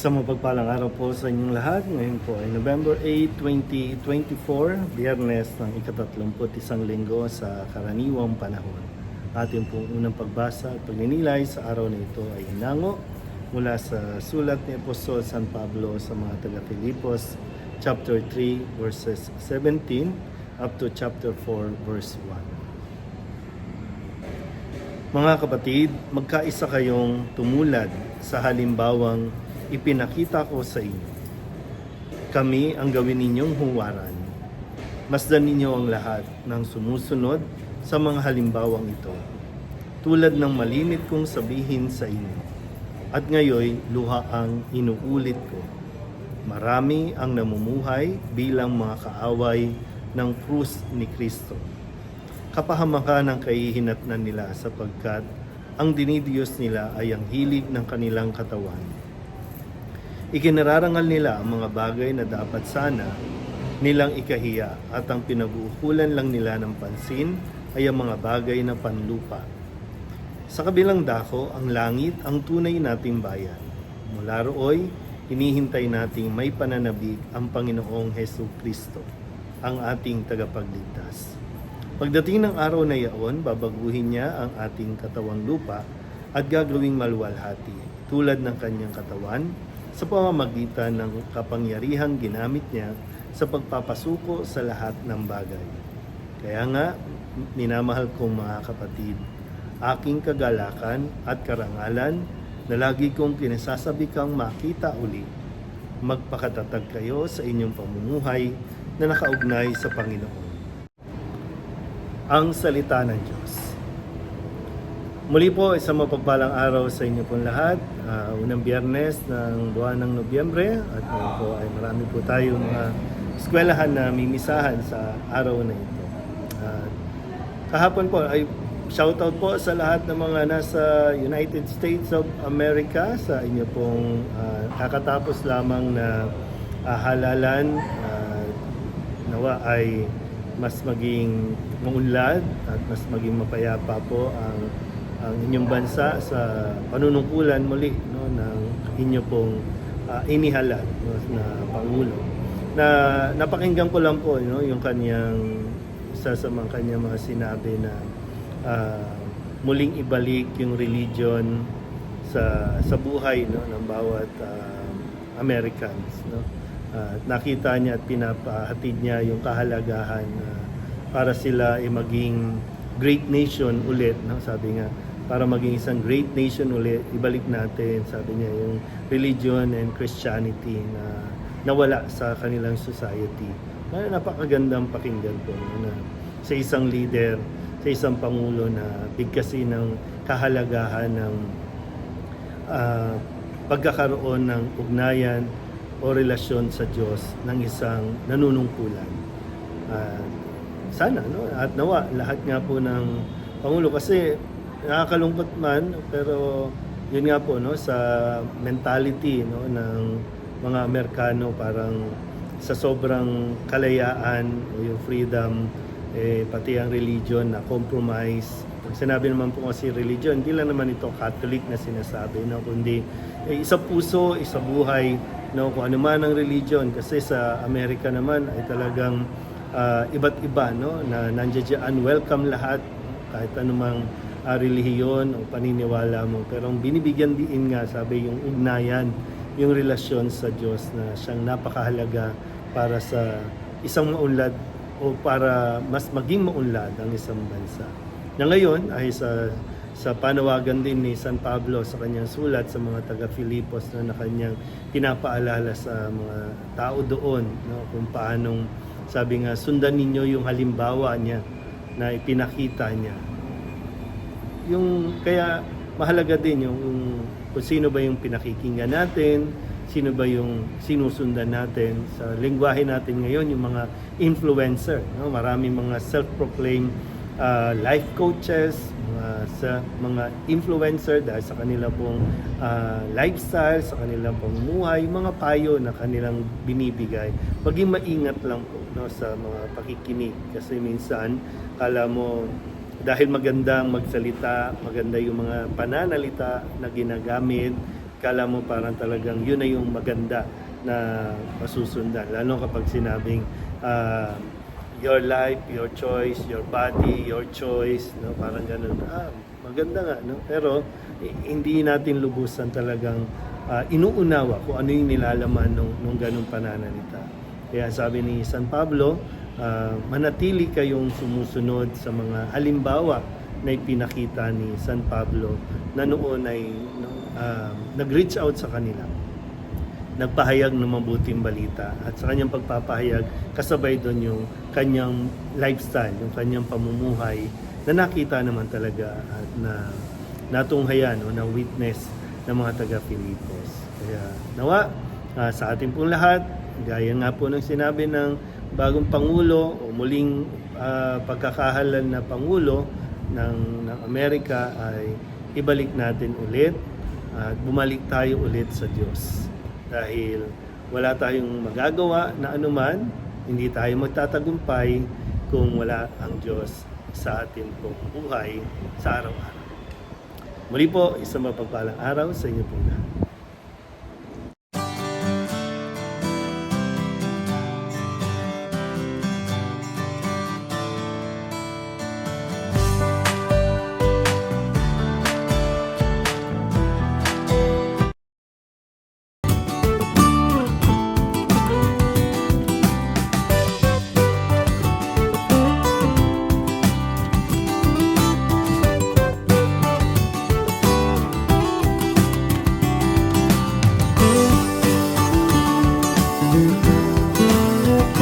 Isang mapagpalang araw po sa inyong lahat. Ngayon po ay November 8, 2024, Biyernes ng ika-31 linggo sa karaniwang panahon. Ating pong unang pagbasa at pagninilay sa araw na ito ay hinango mula sa sulat ni Apostol San Pablo sa mga taga-Filipos, chapter 3, verses 17 up to chapter 4, verse 1. Mga kapatid, magkaisa kayong tumulad sa halimbawang ipinakita ko sa inyo. Kami ang gawin ninyong huwaran. Masdan ninyo ang lahat ng sumusunod sa mga halimbawang ito, tulad ng malimit kong sabihin sa inyo. At ngayoy luha ang inuulit ko. Marami ang namumuhay bilang mga kaaway ng krus ni Kristo. Kapahamakan ang kahihinatnan nila sapagkat ang dinidiyos nila ay ang hilig ng kanilang katawan. Ikinararangal nila ang mga bagay na dapat sana nilang ikahiya at ang pinag-uukulan lang nila ng pansin ay ang mga bagay na panlupa. Sa kabilang dako, ang langit ang tunay nating bayan. Mula rooy, hinihintay nating may pananabik ang Panginoong Hesus Kristo, ang ating tagapagligtas. Pagdating ng araw na iyon, babaguhin niya ang ating katawang lupa at gagawing maluwalhati tulad ng kanyang katawan sa pamamagitan ng kapangyarihang ginamit niya sa pagpapasuko sa lahat ng bagay. Kaya nga, minamahal kong mga kapatid, aking kagalakan at karangalan na lagi kong pinasasabi kang makita uli, magpakatatag kayo sa inyong pamumuhay na nakaugnay sa Panginoon. Ang salita ng Diyos. Muli po, isang mapagpalang araw sa inyo pong lahat. Unang Biyernes ng buwan ng Nobyembre at ngayon po ay marami po tayong mga eskwelahan na mimisahan sa araw na ito. Kahapon po ay shoutout po sa lahat ng mga nasa United States of America sa inyo pong kakatapos lamang na halalan. Nawa ay mas maging maunlad at mas maging mapayapa po ang inyong bansa sa panunungkulan muli ng inyo pong inihalal na Pangulo. Na napakinggan ko lang po yung kanyang isa sa mga kanyang mga sinabi na muling ibalik yung religion sa buhay ng bawat Americans. Nakita niya at pinapahatid niya yung kahalagahan para sila ay maging great nation ulit, sabi nga, para maging isang great nation ulit, ibalik natin, sabi niya, yung religion and Christianity na nawala sa kanilang society. Napakagandang pakinggan po na sa isang leader, sa isang pangulo na bigkasin ng kahalagahan ng pagkakaroon ng ugnayan o relasyon sa Diyos ng isang nanunungkulan. Sana, at nawa, lahat nga po ng Pangulo, kasi nakakalungkot man, pero yun nga po, sa mentality ng mga Amerikano, parang sa sobrang kalayaan o yung freedom, pati ang religion na compromise. Pag sinabi naman po kasi religion, hindi lang naman ito Catholic na sinasabi, kundi isa puso, isa buhay, kung ano man ang religion, kasi sa Amerika naman ay talagang iba't iba, na nandiyan, welcome lahat, kahit anumang relihiyon o paniniwala mo. Pero ang binibigyan din nga, sabi, yung ugnayan, yung relasyon sa Diyos na siyang napakahalaga para sa isang maunlad o para mas maging maunlad ang isang bansa. Na ngayon ay sa panawagan din ni San Pablo sa kanyang sulat sa mga taga-Filipos na kanyang pinapaalala sa mga tao doon, kung paanong, sabi nga, sundan ninyo yung halimbawa niya na ipinakita niya. Kaya mahalaga din yung kung sino ba yung pinakikinggan natin, sino ba yung sinusundan natin. Sa lengguwahe natin ngayon, yung mga influencer. Maraming mga self-proclaimed life coaches, mga influencer dahil sa kanila pong lifestyle, sa kanilang pamumuhay, mga payo na kanilang binibigay. Maging maingat lang po sa mga pakikinig, kasi minsan kala mo dahil magandang magsalita, maganda yung mga pananalita na ginagamit, kala mo parang talagang yun na yung maganda na masusundan. Lalo kapag sinabing your life, your choice, your body, your choice, no? Parang ganun. Maganda nga, no? Pero hindi natin lubusan talagang inuunawa kung ano yung nilalaman nung ganung pananalita. Kaya sabi ni San Pablo, manatili kayong sumusunod sa mga halimbawa na ipinakita ni San Pablo na noon ay nag-reach out sa kanila, nagpahayag ng mabuting balita, at sa kanyang pagpapahayag kasabay doon yung kanyang lifestyle, yung kanyang pamumuhay na nakita naman talaga at na natunghayan o na witness ng mga taga-Filipos. Kaya nawa sa ating pong lahat, gaya nga po ng sinabi ng bagong Pangulo o muling pagkakahalal na Pangulo ng Amerika, ay ibalik natin ulit at bumalik tayo ulit sa Diyos. Dahil wala tayong magagawa na anuman, hindi tayo magtatagumpay kung wala ang Diyos sa ating pong buhay sa araw-araw. Muli po, isang mapagpalang araw sa inyo po lahat.